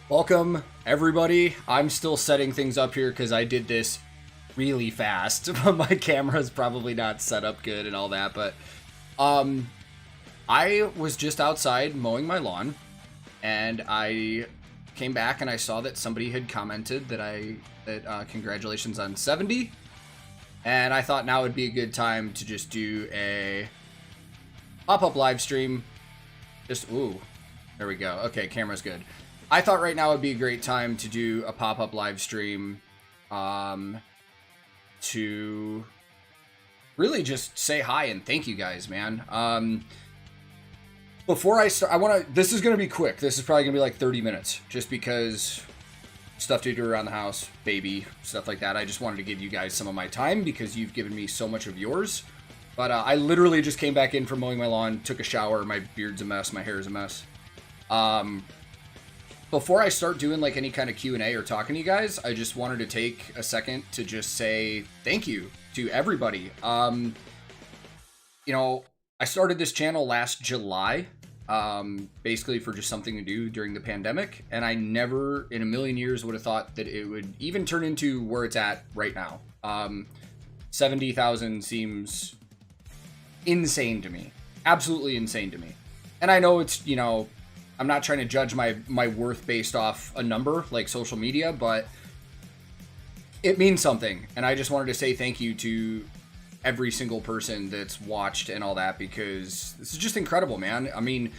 Welcome, everybody. I'm still setting things up here because I did this really fast. My camera's probably not set up good and all that, but I was just outside mowing my lawn, and I came back and I saw that somebody had commented that congratulations on 70, and I thought now would be a good time to just do a pop-up live stream. Ooh, there we go. Okay, camera's good. I thought right now would be a great time to do a pop-up live stream to really just say hi and thank you guys, man. Before I start, this is going to be quick. This is probably going to be like 30 minutes just because stuff to do around the house, baby, stuff like that. I just wanted to give you guys some of my time because you've given me so much of yours. But I literally just came back in from mowing my lawn, took a shower, my beard's a mess, my hair is a mess. Before I start doing like any kind of Q&A or talking to you guys, I just wanted to take a second to just say thank you to everybody. You know, I started this channel last July, basically for just something to do during the pandemic, and I never in a million years would have thought that it would even turn into where it's at right now. 70,000 seems insane to me, absolutely insane to me. And I know it's, you know, I'm not trying to judge my worth based off a number like social media, but it means something. And I just wanted to say thank you to every single person that's watched and all that, because this is just incredible, man. I mean,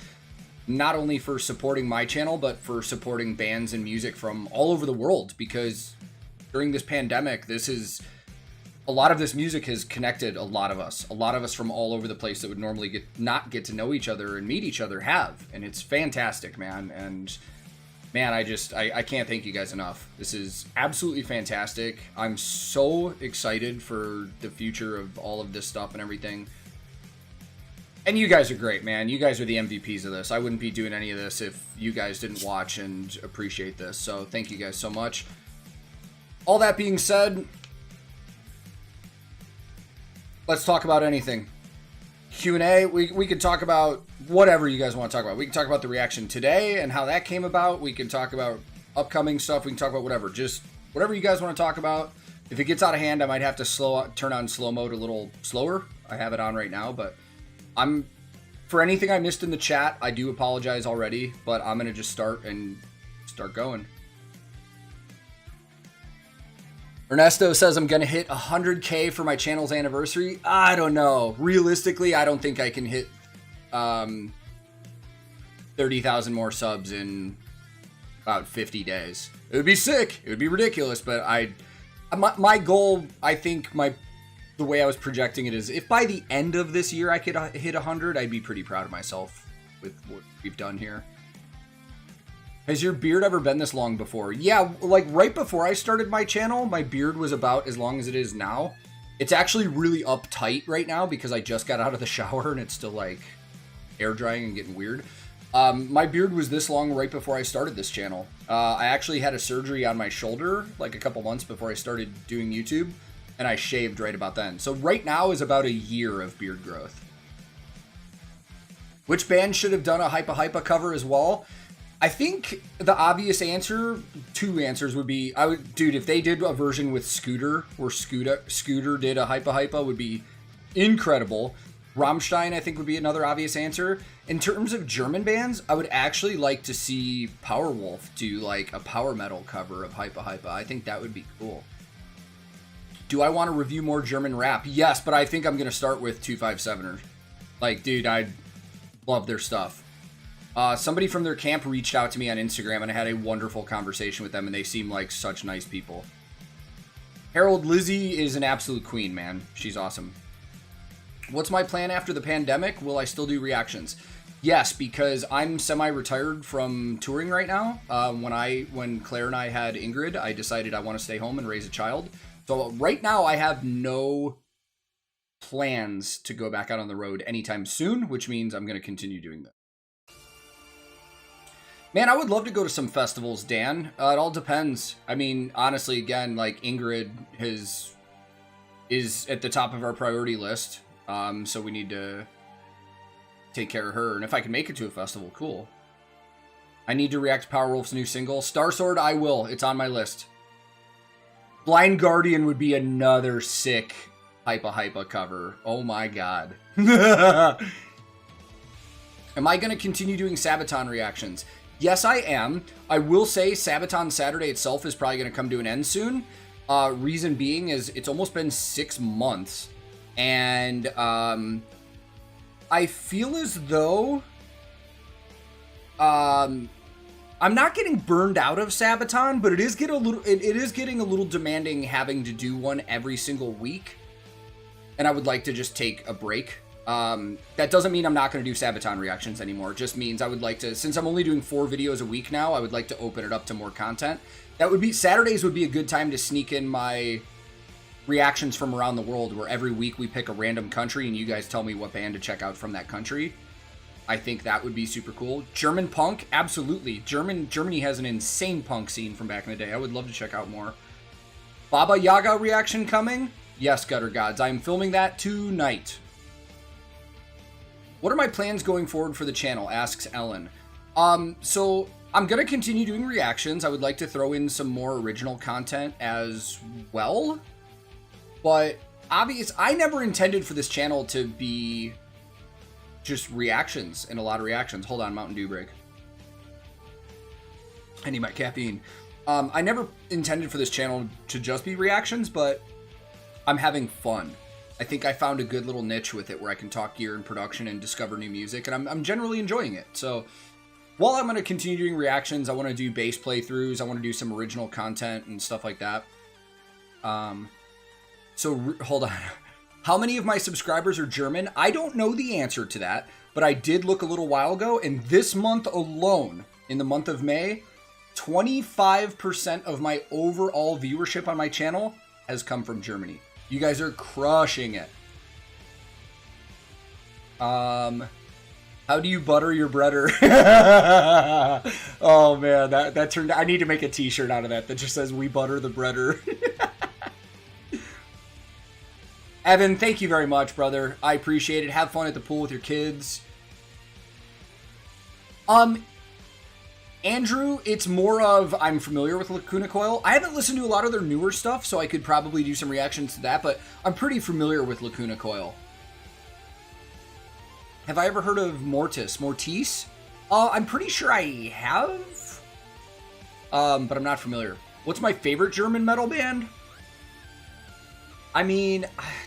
not only for supporting my channel, but for supporting bands and music from all over the world, because during this pandemic, a lot of this music has connected a lot of us from all over the place that would normally not get to know each other and meet each other have. And it's fantastic, man. And man, I can't thank you guys enough. This is absolutely fantastic. I'm so excited for the future of all of this stuff and everything. And you guys are great, man. You guys are the MVPs of this. I wouldn't be doing any of this if you guys didn't watch and appreciate this. So thank you guys so much. All that being said, let's talk about anything. Q&A, we could talk about whatever you guys want to talk about. We can talk about the reaction today and how that came about. We can talk about upcoming stuff. We can talk about whatever. Just whatever you guys want to talk about. If it gets out of hand, I might have to turn on slow mode a little slower. I have it on right now, but for anything I missed in the chat, I do apologize already, but I'm going to just start going. Ernesto says I'm going to hit 100K for my channel's anniversary. I don't know. Realistically, I don't think I can hit 30,000 more subs in about 50 days. It would be sick. It would be ridiculous, but my goal, I think the way I was projecting it is if by the end of this year I could hit 100, I'd be pretty proud of myself with what we've done here. Has your beard ever been this long before? Yeah, like right before I started my channel, my beard was about as long as it is now. It's actually really uptight right now because I just got out of the shower and it's still like air drying and getting weird. My beard was this long right before I started this channel. I actually had a surgery on my shoulder like a couple months before I started doing YouTube, and I shaved right about then. So right now is about a year of beard growth. Which band should have done a Hypa Hypa cover as well? I think the obvious answer, two answers would be, dude, if they did a version with Scooter, where Scooter did a Hypa Hypa, would be incredible. Rammstein, I think, would be another obvious answer. In terms of German bands, I would actually like to see Powerwolf do like a power metal cover of Hypa Hypa. I think that would be cool. Do I want to review more German rap? Yes, but I think I'm going to start with 257ers. Like, dude, I love their stuff. Somebody from their camp reached out to me on Instagram, and I had a wonderful conversation with them, and they seem like such nice people. Harold Lizzie is an absolute queen, man. She's awesome. What's my plan after the pandemic? Will I still do reactions? Yes, because I'm semi-retired from touring right now. When Claire and I had Ingrid, I decided I want to stay home and raise a child. So right now I have no plans to go back out on the road anytime soon, which means I'm going to continue doing that. Man, I would love to go to some festivals, Dan. It all depends. I mean, honestly, again, like Ingrid is at the top of our priority list. So we need to take care of her. And if I can make it to a festival, cool. I need to react to Powerwolf's new single. Star Sword, I will. It's on my list. Blind Guardian would be another sick Hypa cover. Oh my god. Am I going to continue doing Sabaton reactions? Yes, I am. I will say Sabaton Saturday itself is probably going to come to an end soon. Reason being is it's almost been 6 months. And I feel as though I'm not getting burned out of Sabaton, but it is getting a little demanding having to do one every single week. And I would like to just take a break. That doesn't mean I'm not going to do Sabaton reactions anymore. It just means I would like to, since I'm only doing 4 videos a week now, I would like to open it up to more content. Saturdays would be a good time to sneak in my reactions from around the world, where every week we pick a random country and you guys tell me what band to check out from that country. I think that would be super cool. German punk, absolutely. Germany has an insane punk scene from back in the day. I would love to check out more. Baba Yaga reaction coming? Yes, Gutter Gods. I am filming that tonight. What are my plans going forward for the channel? Asks Ellen. So I'm going to continue doing reactions. I would like to throw in some more original content as well. But I never intended for this channel to be just reactions and a lot of reactions. Hold on, Mountain Dew break. I need my caffeine. I never intended for this channel to just be reactions, but I'm having fun. I think I found a good little niche with it where I can talk gear and production and discover new music, and I'm generally enjoying it. So while I'm going to continue doing reactions, I want to do bass playthroughs. I want to do some original content and stuff like that. So hold on. How many of my subscribers are German? I don't know the answer to that, but I did look a little while ago, and this month alone, in the month of May, 25% of my overall viewership on my channel has come from Germany. You guys are crushing it. How do you butter your breader? Oh man, that turned. I need to make a T-shirt out of that just says "We butter the breader." Evan, thank you very much, brother. I appreciate it. Have fun at the pool with your kids. Andrew, it's more of I'm familiar with Lacuna Coil. I haven't listened to a lot of their newer stuff, so I could probably do some reactions to that, but I'm pretty familiar with Lacuna Coil. Have I ever heard of Mortis? I'm pretty sure I have, but I'm not familiar. What's my favorite German metal band? I mean,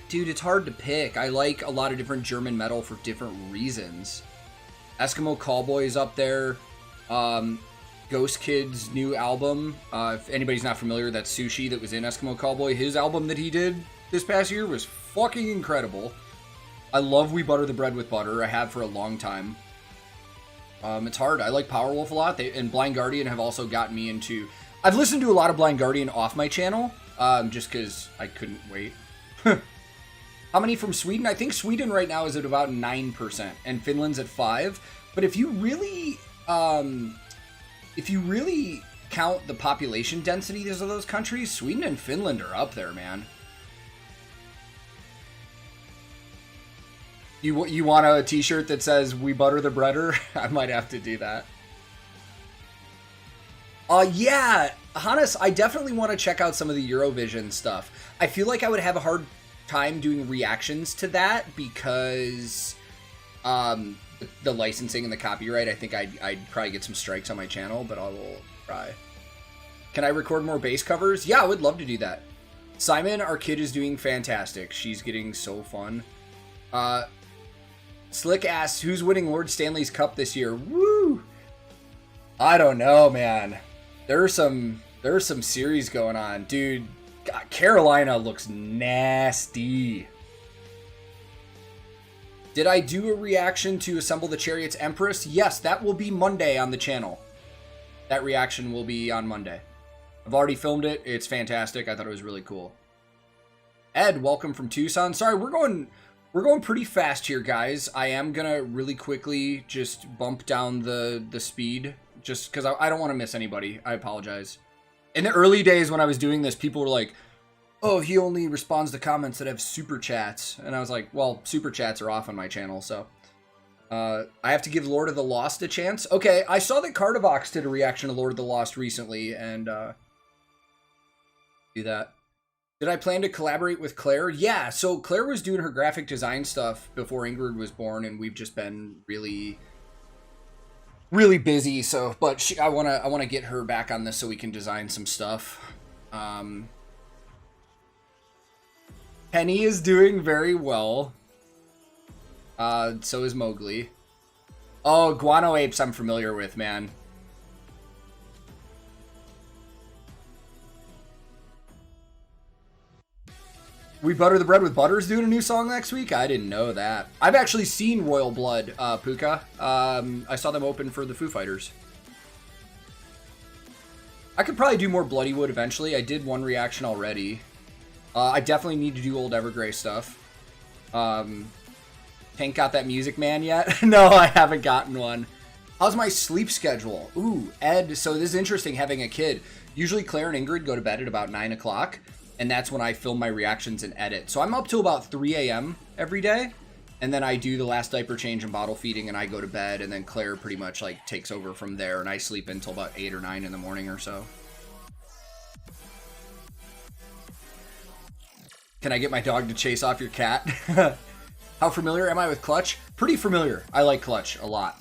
dude, it's hard to pick. I like a lot of different German metal for different reasons. Eskimo Callboy is up there. Ghost Kid's new album. If anybody's not familiar, that's Sushi that was in Eskimo Callboy. His album that he did this past year was fucking incredible. I love We Butter the Bread with Butter. I have for a long time. It's hard. I like Powerwolf a lot. And Blind Guardian have also gotten me into... I've listened to a lot of Blind Guardian off my channel. Just because I couldn't wait. How many from Sweden? I think Sweden right now is at about 9%, and Finland's at 5%. But if you really count the population densities of those countries, Sweden and Finland are up there, man. You want a T-shirt that says "We butter the breader"? I might have to do that. Yeah, Hannes, I definitely want to check out some of the Eurovision stuff. I feel like I would have a hard time doing reactions to that because the licensing and the copyright. I think I'd probably get some strikes on my channel, but I will try. Can I record more bass covers? Yeah, I would love to do that. Simon, our kid is doing fantastic. She's getting so fun. Slick asks, who's winning Lord Stanley's Cup this year? Woo! I don't know, man. There's some series going on. Dude, God, Carolina looks nasty. Did I do a reaction to Assemble the Chariots Empress? Yes, that will be Monday on the channel. That reaction will be on Monday. I've already filmed it. It's fantastic. I thought it was really cool. Ed, welcome from Tucson. Sorry, we're going pretty fast here, guys. I am gonna really quickly just bump down the speed just because I don't want to miss anybody. I apologize. In the early days when I was doing this, people were like, oh, he only responds to comments that have super chats. And I was like, well, super chats are off on my channel, so. I have to give Lord of the Lost a chance. Okay, I saw that Cardivox did a reaction to Lord of the Lost recently, and do that. Did I plan to collaborate with Claire? Yeah, so Claire was doing her graphic design stuff before Ingrid was born, and we've just been really, really busy. So, but I wanna get her back on this so we can design some stuff. Penny is doing very well. So is Mowgli. Oh, Guano Apes I'm familiar with, man. We Butter the Bread with Butter's doing a new song next week? I didn't know that. I've actually seen Royal Blood, Puka. I saw them open for the Foo Fighters. I could probably do more Bloodywood eventually. I did one reaction already. I definitely need to do old Evergrey stuff. Tank got that Music Man yet? No, I haven't gotten one. How's my sleep schedule? Ooh, Ed, so this is interesting having a kid. Usually Claire and Ingrid go to bed at about 9 o'clock, and that's when I film my reactions and edit. So I'm up till about 3 a.m. every day, and then I do the last diaper change and bottle feeding, and I go to bed, and then Claire pretty much like takes over from there, and I sleep until about 8 or 9 in the morning or so. Can I get my dog to chase off your cat? How familiar am I with Clutch? Pretty familiar. I like Clutch a lot.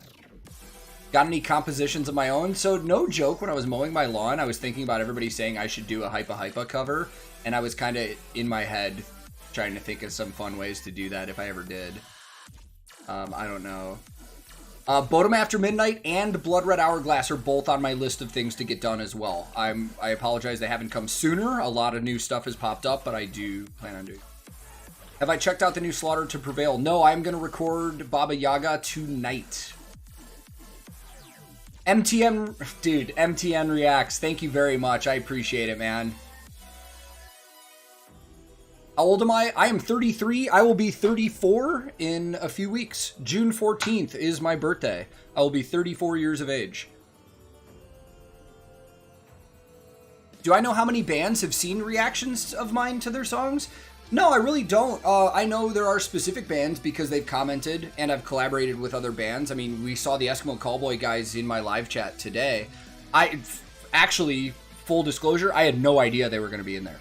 Got any compositions of my own? So no joke, when I was mowing my lawn, I was thinking about everybody saying I should do a Hypa Hypa cover, and I was kind of in my head trying to think of some fun ways to do that if I ever did. I don't know. Bodum After Midnight and Blood Red Hourglass are both on my list of things to get done as well. I apologize they haven't come sooner. A lot of new stuff has popped up, but I do plan on doing it. Have I checked out the new Slaughter to Prevail? No, I'm going to record Baba Yaga tonight. MTN, dude, MTN reacts. Thank you very much. I appreciate it, man. How old am I? I am 33. I will be 34 in a few weeks. June 14th is my birthday. I will be 34 years of age. Do I know how many bands have seen reactions of mine to their songs? No, I really don't. I know there are specific bands because they've commented and I've collaborated with other bands. I mean, we saw the Eskimo Callboy guys in my live chat today. Actually, full disclosure, I had no idea they were going to be in there.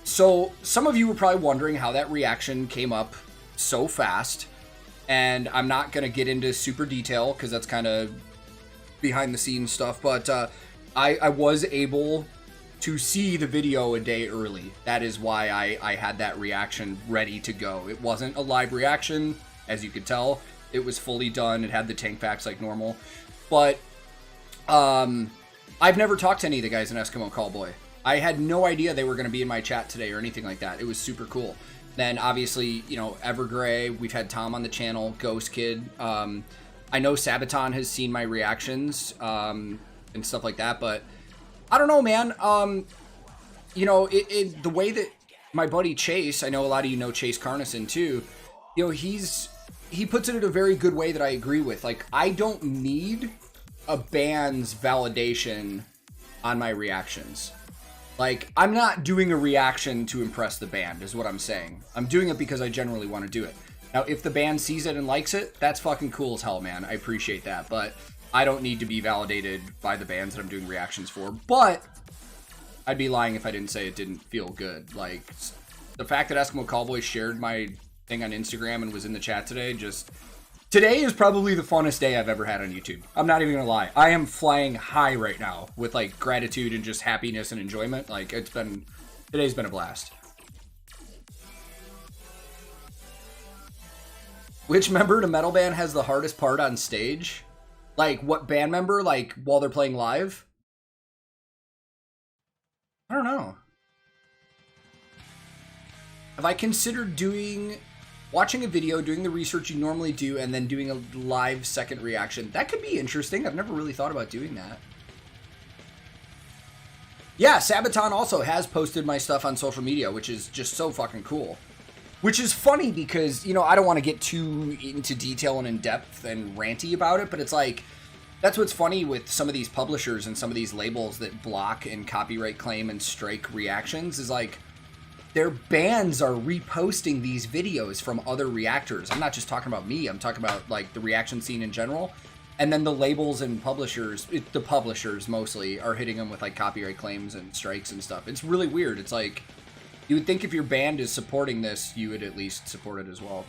So some of you were probably wondering how that reaction came up so fast. And I'm not going to get into super detail because that's kind of behind the scenes stuff. But I was able to see the video a day early. That is why I had that reaction ready to go. It wasn't a live reaction, as you could tell. It was fully done. It had the tank packs like normal. But I've never talked to any of the guys in Eskimo Callboy. I had no idea they were going to be in my chat today or anything like that. It was super cool. Then obviously, you know, Evergrey, we've had Tom on the channel, Ghost Kid. I know Sabaton has seen my reactions and stuff like that, but I don't know, man. You know, the way that my buddy Chase, I know a lot of you know Chase Carnison too, you know, he puts it in a very good way that I agree with. Like, I don't need a band's validation on my reactions. Like, I'm not doing a reaction to impress the band, is what I'm saying. I'm doing it because I generally want to do it. Now, if the band sees it and likes it, that's fucking cool as hell, man. I appreciate that, but I don't need to be validated by the bands that I'm doing reactions for. But I'd be lying if I didn't say it didn't feel good. Like, the fact that Eskimo Callboy shared my thing on Instagram and was in the chat today, today is probably the funnest day I've ever had on YouTube. I'm not even gonna lie. I am flying high right now with like gratitude and just happiness and enjoyment. Like, today's been a blast. Which member to metal band has the hardest part on stage? Like, what band member, like, while they're playing live? I don't know. Have I considered watching a video, doing the research you normally do, and then doing a live second reaction? That could be interesting. I've never really thought about doing that. Yeah, Sabaton also has posted my stuff on social media, which is just so fucking cool. Which is funny because, you know, I don't want to get too into detail and in depth and ranty about it, but it's like, that's what's funny with some of these publishers and some of these labels that block and copyright claim and strike reactions, is like, their bands are reposting these videos from other reactors. I'm not just talking about me. I'm talking about like the reaction scene in general. And then the labels and publishers, the publishers mostly, are hitting them with like copyright claims and strikes and stuff. It's really weird. It's like, you would think if your band is supporting this, you would at least support it as well.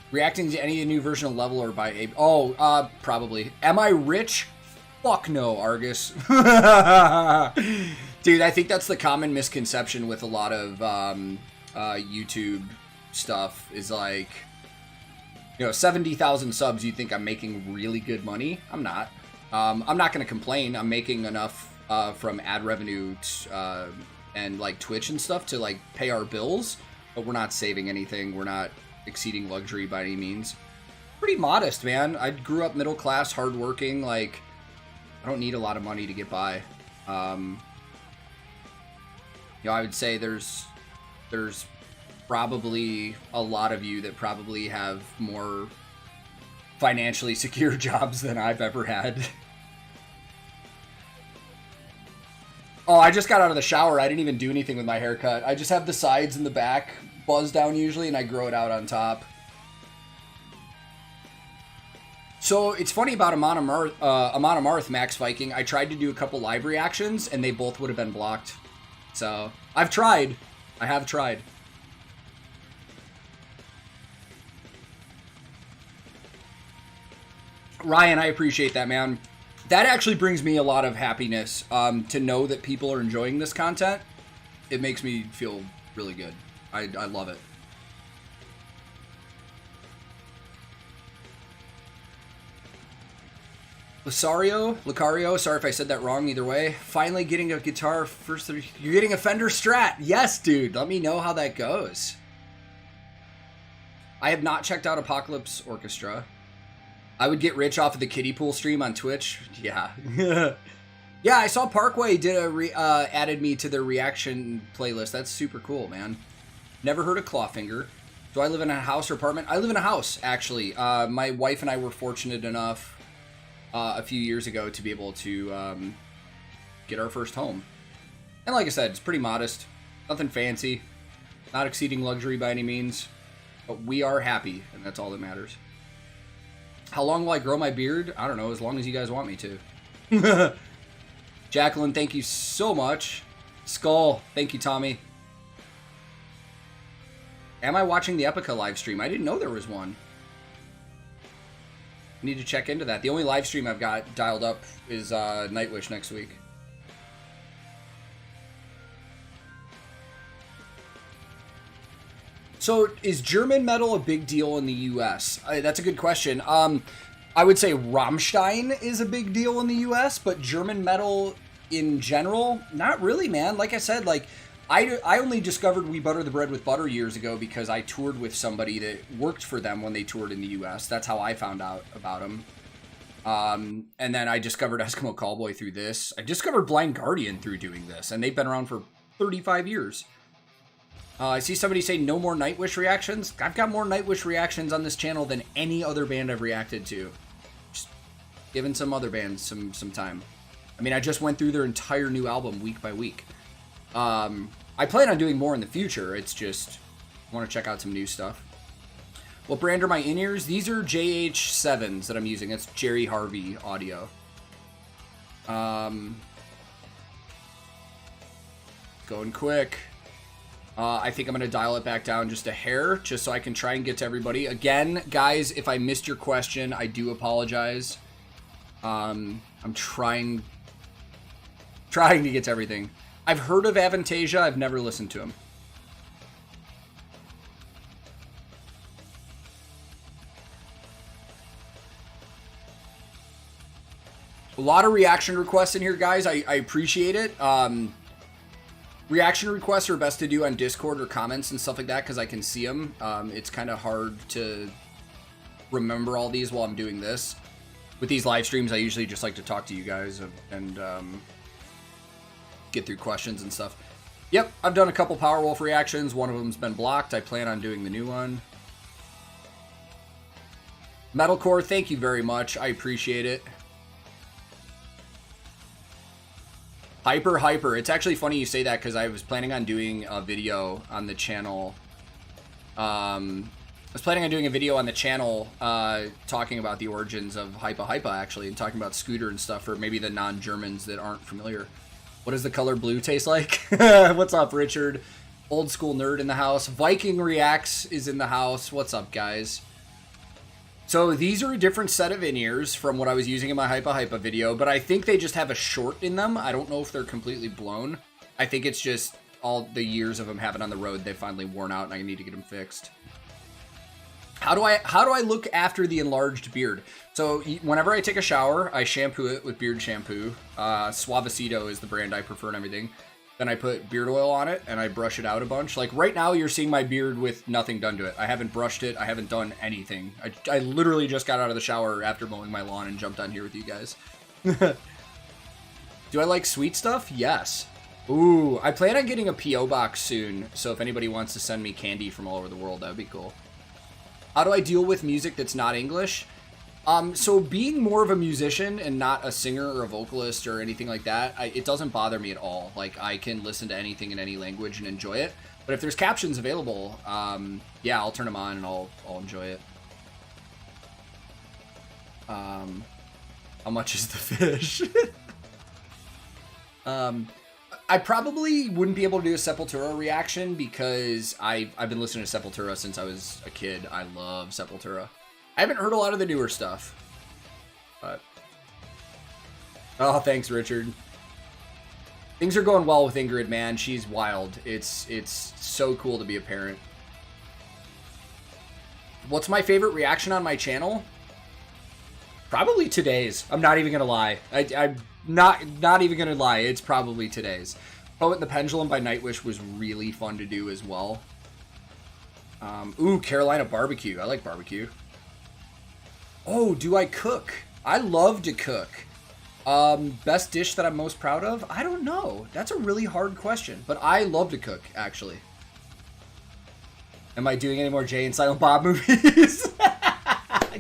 Reacting to any new version of Level or by Abe? Oh, probably. Am I rich? Fuck no, Argus. Dude, I think that's the common misconception with a lot of YouTube stuff is like, you know, 70,000 subs, you think I'm making really good money. I'm not. I'm not going to complain. I'm making enough from ad revenue and like Twitch and stuff to like pay our bills, but we're not saving anything. We're not exceeding luxury by any means. Pretty modest, man. I grew up middle class, hardworking. Like, I don't need a lot of money to get by. You know, I would say there's probably a lot of you that probably have more financially secure jobs than I've ever had. Oh, I just got out of the shower. I didn't even do anything with my haircut. I just have the sides and the back buzzed down usually, and I grow it out on top. So it's funny about Amon Amarth, Max Viking. I tried to do a couple live reactions, and they both would have been blocked. So I've tried. I have tried. Ryan, I appreciate that, man. That actually brings me a lot of happiness to know that people are enjoying this content. It makes me feel really good. I love it. Lucario, sorry if I said that wrong either way. Finally getting a guitar first. You're getting a Fender Strat. Yes, dude. Let me know how that goes. I have not checked out Apocalypse Orchestra. I would get rich off of the kiddie pool stream on Twitch. Yeah. Yeah, I saw Parkway did added me to their reaction playlist. That's super cool, man. Never heard of Clawfinger. Do I live in a house or apartment? I live in a house, actually. My wife and I were fortunate enough a few years ago to be able to get our first home. And like I said, it's pretty modest. Nothing fancy. Not exceeding luxury by any means. But we are happy, and that's all that matters. How long will I grow my beard? I don't know, as long as you guys want me to. Jacqueline, thank you so much. Skull, thank you, Tommy. Am I watching the Epica live stream? I didn't know there was one. I need to check into that. The only live stream I've got dialed up is Nightwish next week. So, is German metal a big deal in the U.S.? That's a good question. I would say Rammstein is a big deal in the U.S., but German metal in general, not really, man. Like I said, like I only discovered We Butter the Bread with Butter years ago because I toured with somebody that worked for them when they toured in the U.S. That's how I found out about them. And then I discovered Eskimo Callboy through this. I discovered Blind Guardian through doing this, and they've been around for 35 years. I see somebody say no more Nightwish reactions. I've got more Nightwish reactions on this channel than any other band I've reacted to. Just giving some other bands some time. I mean, I just went through their entire new album week by week. I plan on doing more in the future. It's just, I want to check out some new stuff. What brand are my in-ears? These are JH7s that I'm using. It's Jerry Harvey audio. Going quick. I think I'm going to dial it back down just a hair, just so I can try and get to everybody. Again, guys, if I missed your question, I do apologize. I'm trying to get to everything. I've heard of Avantasia. I've never listened to him. A lot of reaction requests in here, guys. I appreciate it. Reaction requests are best to do on Discord or comments and stuff like that because I can see them. It's kind of hard to remember all these while I'm doing this. With these live streams, I usually just like to talk to you guys and get through questions and stuff. Yep, I've done a couple Powerwolf reactions. One of them's been blocked. I plan on doing the new one. Metalcore, thank you very much. I appreciate it. Hyper. It's actually funny you say that because I was planning on doing a video on the channel. I was planning on doing a video on the channel talking about the origins of Hypa actually, and talking about Scooter and stuff for maybe the non-Germans that aren't familiar. What does the color blue taste like? What's up, Richard? Old school nerd in the house. Viking Reacts is in the house. What's up, guys? So these are a different set of in-ears from what I was using in my Hypa video, but I think they just have a short in them. I don't know if they're completely blown. I think it's just all the years of them having on the road, they've finally worn out and I need to get them fixed. How do I look after the enlarged beard? So whenever I take a shower, I shampoo it with beard shampoo. Suavecito is the brand I prefer and everything. Then I put beard oil on it and I brush it out a bunch. Like right now you're seeing my beard with nothing done to it. I haven't brushed it. I haven't done anything. I literally just got out of the shower after mowing my lawn and jumped on here with you guys. Do I like sweet stuff? Yes. Ooh, I plan on getting a P.O. box soon. So if anybody wants to send me candy from all over the world, that would be cool. How do I deal with music that's not English? So being more of a musician and not a singer or a vocalist or anything like that, it doesn't bother me at all. Like, I can listen to anything in any language and enjoy it. But if there's captions available, yeah, I'll turn them on and I'll enjoy it. How much is the fish? I probably wouldn't be able to do a Sepultura reaction because I've been listening to Sepultura since I was a kid. I love Sepultura. I haven't heard a lot of the newer stuff, but... Oh, thanks, Richard. Things are going well with Ingrid, man. She's wild. It's so cool to be a parent. What's my favorite reaction on my channel? Probably today's. I'm not even gonna lie. I'm not even gonna lie. It's probably today's. Poet and the Pendulum by Nightwish was really fun to do as well. Ooh, Carolina barbecue. I like barbecue. Oh, do I cook? I love to cook. Best dish that I'm most proud of? I don't know. That's a really hard question, but I love to cook, actually. Am I doing any more Jay and Silent Bob movies?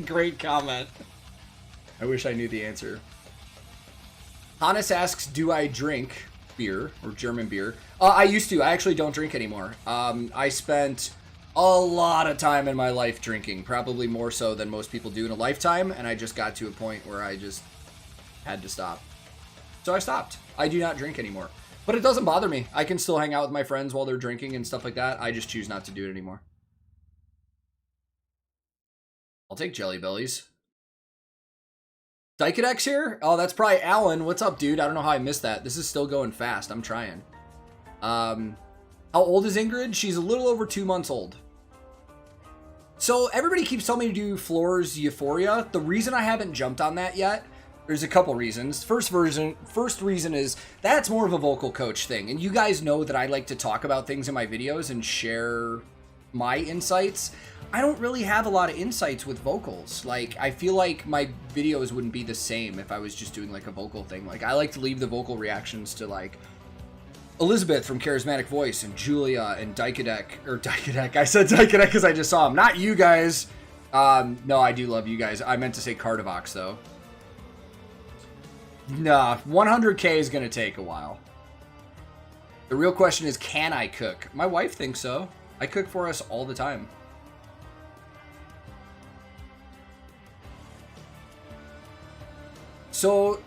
Great comment. I wish I knew the answer. Hannes asks, do I drink beer or German beer? I used to. I actually don't drink anymore. I spent a lot of time in my life drinking, probably more so than most people do in a lifetime, and I just got to a point where I just had to stop. So I stopped. I do not drink anymore. But it doesn't bother me. I can still hang out with my friends while they're drinking and stuff like that. I just choose not to do it anymore. I'll take Jelly Bellies. Dykedex here? Oh, that's probably Alan. What's up, dude? I don't know how I missed that. This is still going fast. I'm trying. How old is Ingrid? She's a little over 2 months old. So everybody keeps telling me to do Floor's Euphoria. The reason I haven't jumped on that yet, there's a couple reasons. First reason is that's more of a vocal coach thing. And you guys know that I like to talk about things in my videos and share my insights. I don't really have a lot of insights with vocals. Like, I feel like my videos wouldn't be the same if I was just doing like a vocal thing. Like, I like to leave the vocal reactions to like Elizabeth from Charismatic Voice and Julia and Dykedeck. I said Dykedeck because I just saw him. Not you guys. No, I do love you guys. I meant to say Cardivox though. Nah, 100K is going to take a while. The real question is, can I cook? My wife thinks so. I cook for us all the time. So,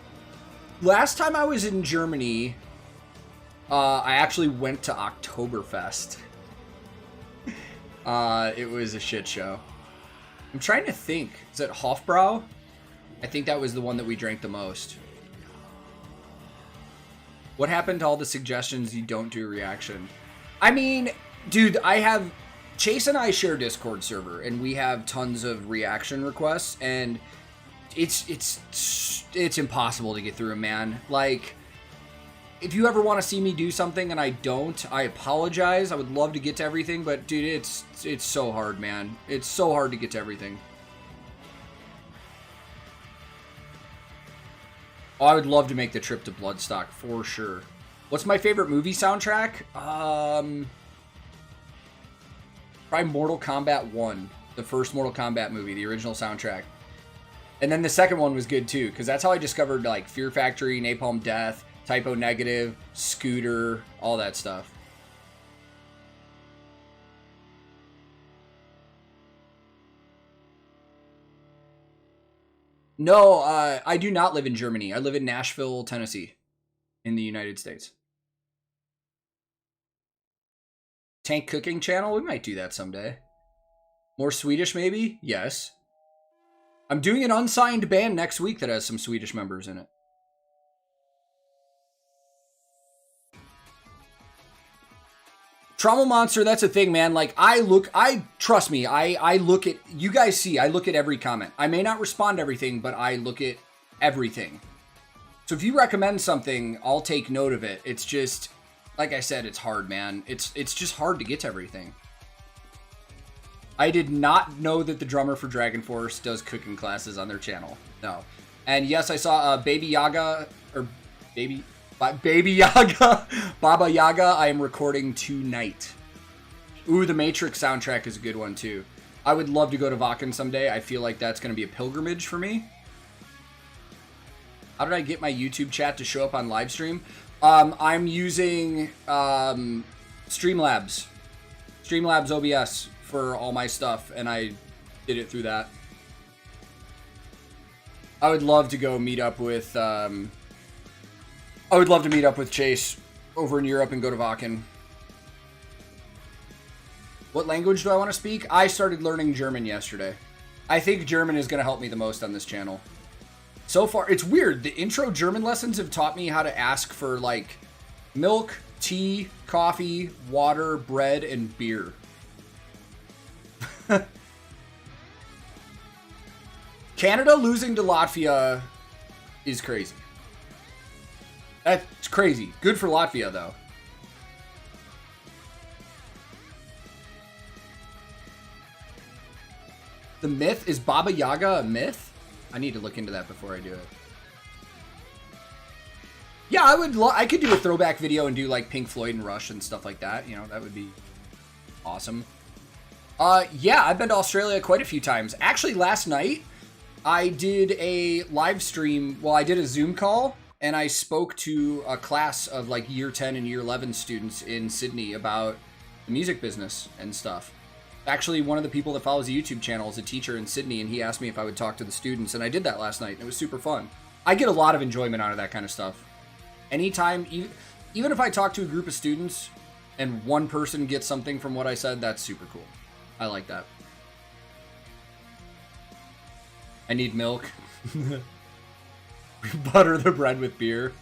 last time I was in Germany, I actually went to Oktoberfest. It was a shit show. I'm trying to think. Is it Hofbrau? I think that was the one that we drank the most. What happened to all the suggestions you don't do reaction? I mean, dude, Chase and I share a Discord server, and we have tons of reaction requests, and it's impossible to get through them, man. Like, if you ever want to see me do something and I don't, I apologize. I would love to get to everything, but dude, it's so hard, man. It's so hard to get to everything. Oh, I would love to make the trip to Bloodstock for sure. What's my favorite movie soundtrack? Probably Mortal Kombat 1, the first Mortal Kombat movie, the original soundtrack. And then the second one was good too, because that's how I discovered like Fear Factory, Napalm Death, Typo Negative, Scooter, all that stuff. No, I do not live in Germany. I live in Nashville, Tennessee, in the United States. Tank Cooking Channel? We might do that someday. More Swedish, maybe? Yes. I'm doing an unsigned band next week that has some Swedish members in it. Trauma Monster, that's a thing, man. Like, trust me, I look at, you guys see, I look at every comment. I may not respond to everything, but I look at everything. So if you recommend something, I'll take note of it. It's just, like I said, it's hard, man. It's just hard to get to everything. I did not know that the drummer for Dragon Force does cooking classes on their channel. No. And yes, I saw Baby Yaga, or Baby Yaga, Baba Yaga, I am recording tonight. Ooh, the Matrix soundtrack is a good one too. I would love to go to Vakken someday. I feel like that's going to be a pilgrimage for me. How did I get my YouTube chat to show up on live stream? I'm using Streamlabs OBS for all my stuff, and I did it through that. I would love to go meet up with Chase over in Europe and go to Vakken. What language do I want to speak? I started learning German yesterday. I think German is going to help me the most on this channel. So far, it's weird. The intro German lessons have taught me how to ask for, like, milk, tea, coffee, water, bread, and beer. Canada losing to Latvia is crazy. That's crazy. Good for Latvia, though. The myth? Is Baba Yaga a myth? I need to look into that before I do it. Yeah, I could do a throwback video and do like Pink Floyd and Rush and stuff like that. You know, that would be awesome. Yeah, I've been to Australia quite a few times. Actually, last night I did a live stream. Well, I did a Zoom call and I spoke to a class of like year 10 and year 11 students in Sydney about the music business and stuff. Actually, one of the people that follows the YouTube channel is a teacher in Sydney, and he asked me if I would talk to the students, and I did that last night, and it was super fun. I get a lot of enjoyment out of that kind of stuff. Anytime, even if I talk to a group of students and one person gets something from what I said, that's super cool. I like that. I need milk. Butter the bread with beer.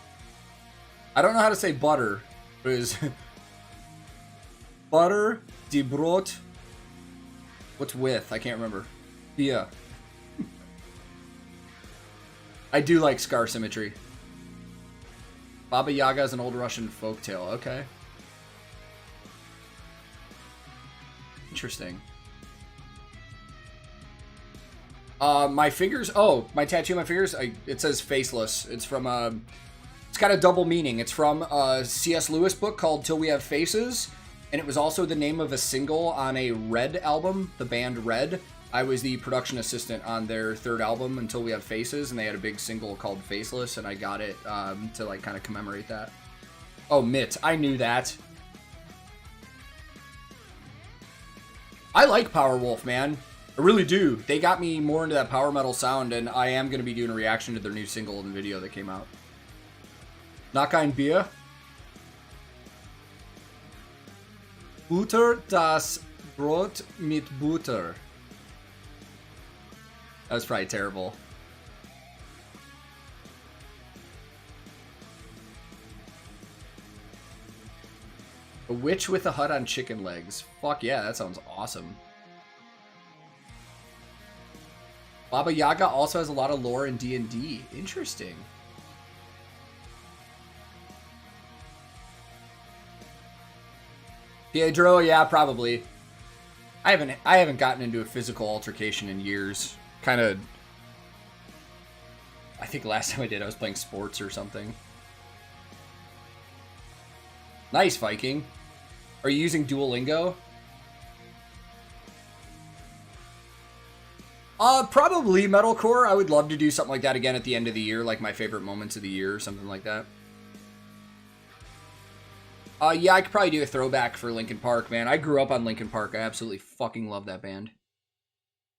I don't know how to say butter. It was butter die Brot. What's with? I can't remember. Yeah. I do like scar symmetry. Baba Yaga is an old Russian folktale. Okay. Interesting. My fingers. Oh, my tattoo on my fingers. It says faceless. It's from it's got a double meaning. It's from a C.S. Lewis book called Till We Have Faces. And it was also the name of a single on a Red album, the band Red. I was the production assistant on their third album, Until We Have Faces, and they had a big single called Faceless, and I got it to like kind of commemorate that. Oh, Mitt, I knew that. I like Powerwolf, man. I really do. They got me more into that power metal sound, and I am going to be doing a reaction to their new single and video that came out. Knock ein Bier. Butter das Brot mit Butter. That was probably terrible. A witch with a hut on chicken legs. Fuck yeah, that sounds awesome. Baba Yaga also has a lot of lore in D&D. Interesting. Pietro, yeah, probably. I haven't gotten into a physical altercation in years. Kind of. I think last time I did, I was playing sports or something. Nice, Viking. Are you using Duolingo? Probably metalcore. I would love to do something like that again at the end of the year, like my favorite moments of the year or something like that. Yeah, I could probably do a throwback for Linkin Park, man. I grew up on Linkin Park. I absolutely fucking love that band.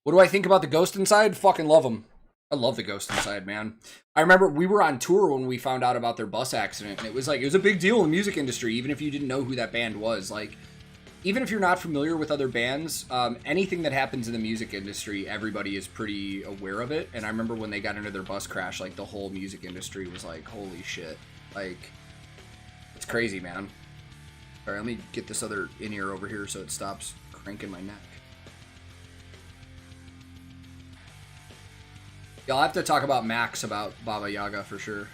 What do I think about the Ghost Inside? Fucking love them. I love the Ghost Inside, man. I remember we were on tour when we found out about their bus accident, and it was a big deal in the music industry, even if you didn't know who that band was. Like, even if you're not familiar with other bands, anything that happens in the music industry, everybody is pretty aware of it. And I remember when they got into their bus crash, like, the whole music industry was like, holy shit. Like, it's crazy, man. All right, let me get this other in-ear over here so it stops cranking my neck. Yeah, I'll have to talk about Max about Baba Yaga for sure.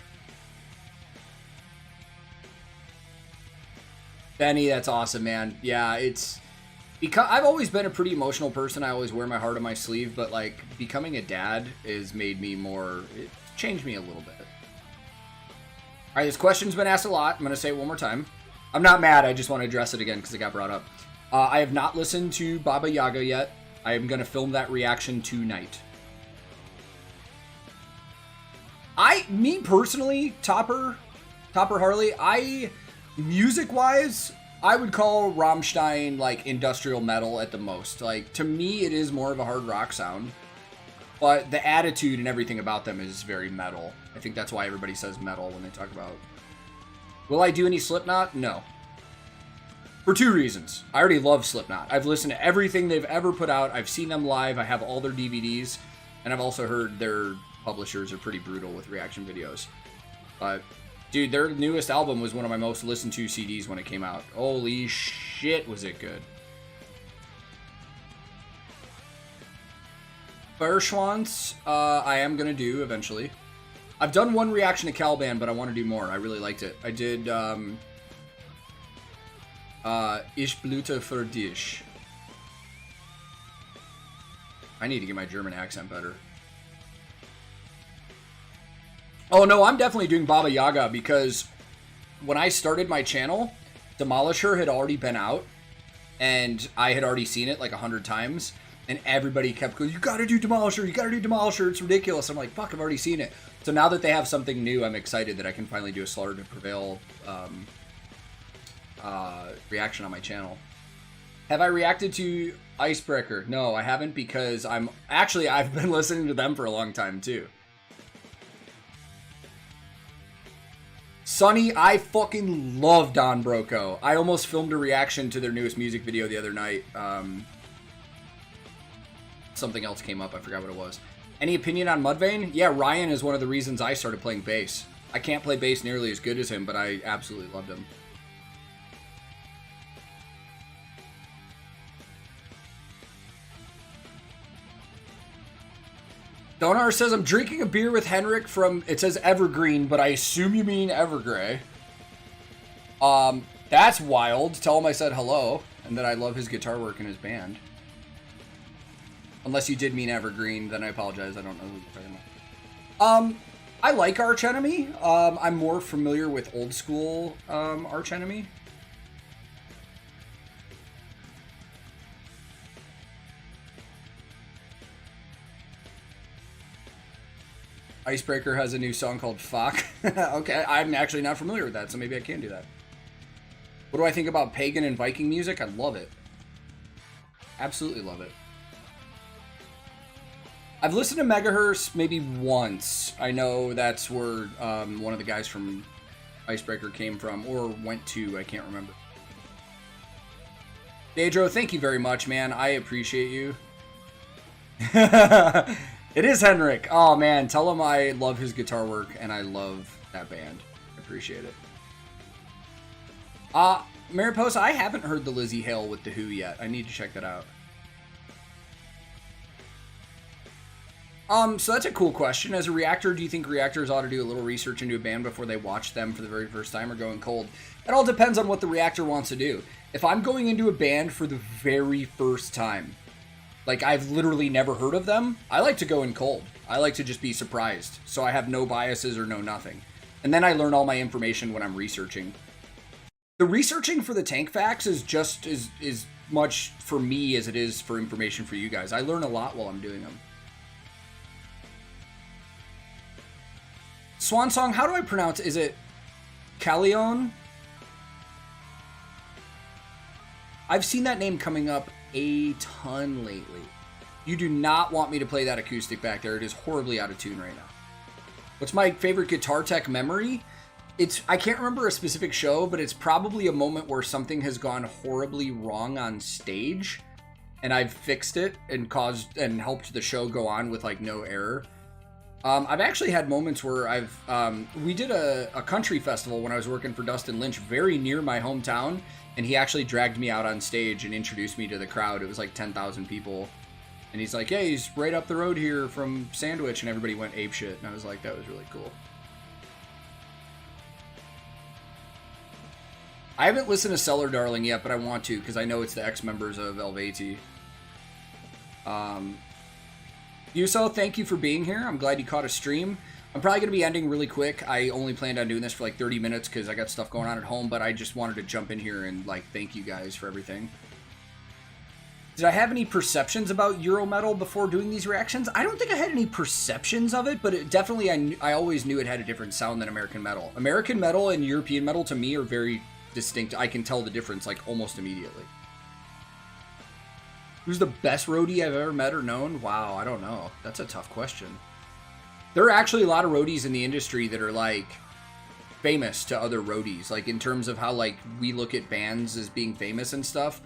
Benny, that's awesome, man. Yeah, it's because I've always been a pretty emotional person. I always wear my heart on my sleeve, but like becoming a dad has made me more. It changed me a little bit. All right, this question's been asked a lot. I'm gonna say it one more time. I'm not mad. I just want to address it again because it got brought up. I have not listened to Baba Yaga yet. I am gonna film that reaction tonight. Me personally, Topper Harley, music-wise, I would call Rammstein, like, industrial metal at the most. Like, to me, it is more of a hard rock sound. But the attitude and everything about them is very metal. I think that's why everybody says metal when they talk about... Will I do any Slipknot? No. For two reasons. I already love Slipknot. I've listened to everything they've ever put out. I've seen them live. I have all their DVDs. And I've also heard their publishers are pretty brutal with reaction videos. But, dude, their newest album was one of my most listened to CDs when it came out. Holy shit, was it good. Feuerschwanz, I am going to do eventually. I've done one reaction to Caliban, but I want to do more. I really liked it. I did, Ich blute für dich. I need to get my German accent better. Oh, no, I'm definitely doing Baba Yaga because when I started my channel, Demolisher had already been out, and I had already seen it like 100 times, and everybody kept going, you gotta do Demolisher, you gotta do Demolisher, it's ridiculous. I'm like, fuck, I've already seen it. So now that they have something new, I'm excited that I can finally do a Slaughter to Prevail reaction on my channel. Have I reacted to Icebreaker? No, I haven't because I've been listening to them for a long time too. Sonny, I fucking love Don Broco. I almost filmed a reaction to their newest music video the other night. Something else came up. I forgot what it was. Any opinion on Mudvayne? Yeah, Ryan is one of the reasons I started playing bass. I can't play bass nearly as good as him, but I absolutely loved him. Donar says, I'm drinking a beer with Henrik from, it says Evergreen, but I assume you mean Evergrey. That's wild. Tell him I said hello, and that I love his guitar work in his band. Unless you did mean Evergreen, then I apologize. I don't know who you're talking about. I like Arch Enemy. I'm more familiar with old school Arch Enemy. Icebreaker has a new song called Fuck. Okay, I'm actually not familiar with that, so maybe I can do that. What do I think about pagan and Viking music? I love it. Absolutely love it. I've listened to Megahertz maybe once. I know that's where one of the guys from Icebreaker came from, or went to, I can't remember. Daedro, thank you very much, man. I appreciate you. It is Henrik. Oh, man. Tell him I love his guitar work, and I love that band. I appreciate it. Mariposa, I haven't heard the Lizzie Hale with The Who yet. I need to check that out. So that's a cool question. As a reactor, do you think reactors ought to do a little research into a band before they watch them for the very first time or go in cold? It all depends on what the reactor wants to do. If I'm going into a band for the very first time, like I've literally never heard of them, I like to go in cold. I like to just be surprised, so I have no biases or no nothing. And then I learn all my information when I'm researching. The researching for the tank facts is just as much for me as it is for information for you guys. I learn a lot while I'm doing them. Swan Song, how do I pronounce it? Is it Callion? I've seen that name coming up a ton lately. You do not want me to play that acoustic back there. It is horribly out of tune right now. What's my favorite Guitar Tech memory? I can't remember a specific show, but it's probably a moment where something has gone horribly wrong on stage, and I've fixed it and helped the show go on with like no error. I've actually had moments where we did a country festival when I was working for Dustin Lynch very near my hometown, and he actually dragged me out on stage and introduced me to the crowd. It was like 10,000 people. And he's like, hey, he's right up the road here from Sandwich, and everybody went apeshit. And I was like, that was really cool. I haven't listened to Cellar Darling yet, but I want to, because I know it's the ex-members of Elvati. Yuso, thank you for being here. I'm glad you caught a stream. I'm probably going to be ending really quick. I only planned on doing this for like 30 minutes because I got stuff going on at home, but I just wanted to jump in here and like thank you guys for everything. Did I have any perceptions about Euro metal before doing these reactions? I don't think I had any perceptions of it, but it definitely, I always knew it had a different sound than American metal. American metal and European metal to me are very distinct. I can tell the difference like almost immediately. Who's the best roadie I've ever met or known? Wow, I don't know. That's a tough question. There are actually a lot of roadies in the industry that are like famous to other roadies. Like in terms of how like we look at bands as being famous and stuff.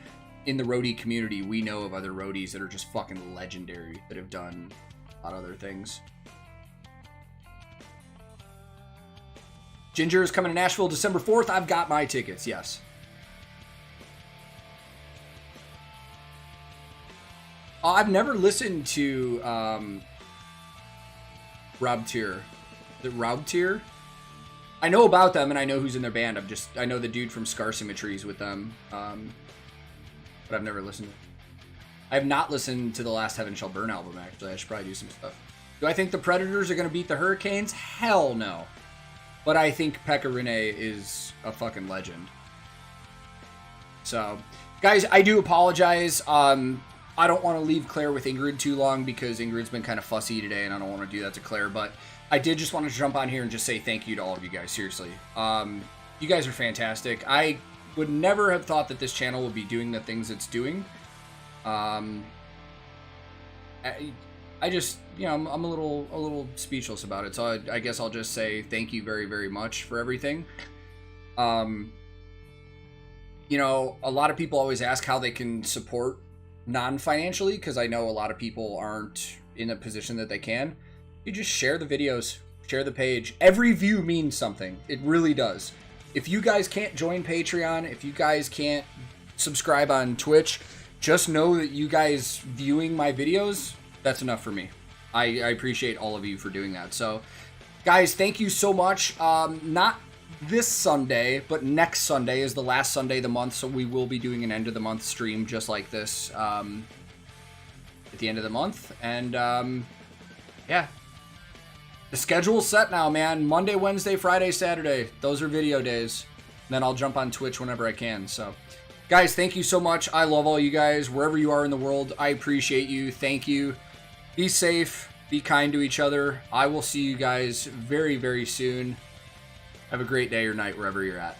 In the roadie community, we know of other roadies that are just fucking legendary that have done a lot of other things. Ginger is coming to Nashville December 4th. I've got my tickets, yes. I've never listened to Rob Tier. The Rob Tier? I know about them and I know who's in their band. I know the dude from Scar Symmetries with them. But I've never listened. I have not listened to the last Heaven Shall Burn album, actually. I should probably do some stuff. Do I think the Predators are going to beat the Hurricanes? Hell no. But I think Pekka Rinne is a fucking legend. So, guys, I do apologize. I don't want to leave Claire with Ingrid too long because Ingrid's been kind of fussy today and I don't want to do that to Claire. But I did just want to jump on here and just say thank you to all of you guys, seriously. You guys are fantastic. I would never have thought that this channel would be doing the things it's doing. I just, you know, I'm a little speechless about it. So I guess I'll just say thank you very, very much for everything. You know, a lot of people always ask how they can support non-financially, because I know a lot of people aren't in a position that they can. You just share the videos, share the page. Every view means something. It really does. If you guys can't join Patreon, if you guys can't subscribe on Twitch, just know that you guys viewing my videos, that's enough for me. I appreciate all of you for doing that. So, guys, thank you so much. Not this Sunday, but next Sunday is the last Sunday of the month, so we will be doing an end of the month stream just like this at the end of the month. And, yeah. The schedule's set now, man. Monday, Wednesday, Friday, Saturday. Those are video days. And then I'll jump on Twitch whenever I can. So, guys, thank you so much. I love all you guys. Wherever you are in the world, I appreciate you. Thank you. Be safe. Be kind to each other. I will see you guys very, very soon. Have a great day or night wherever you're at.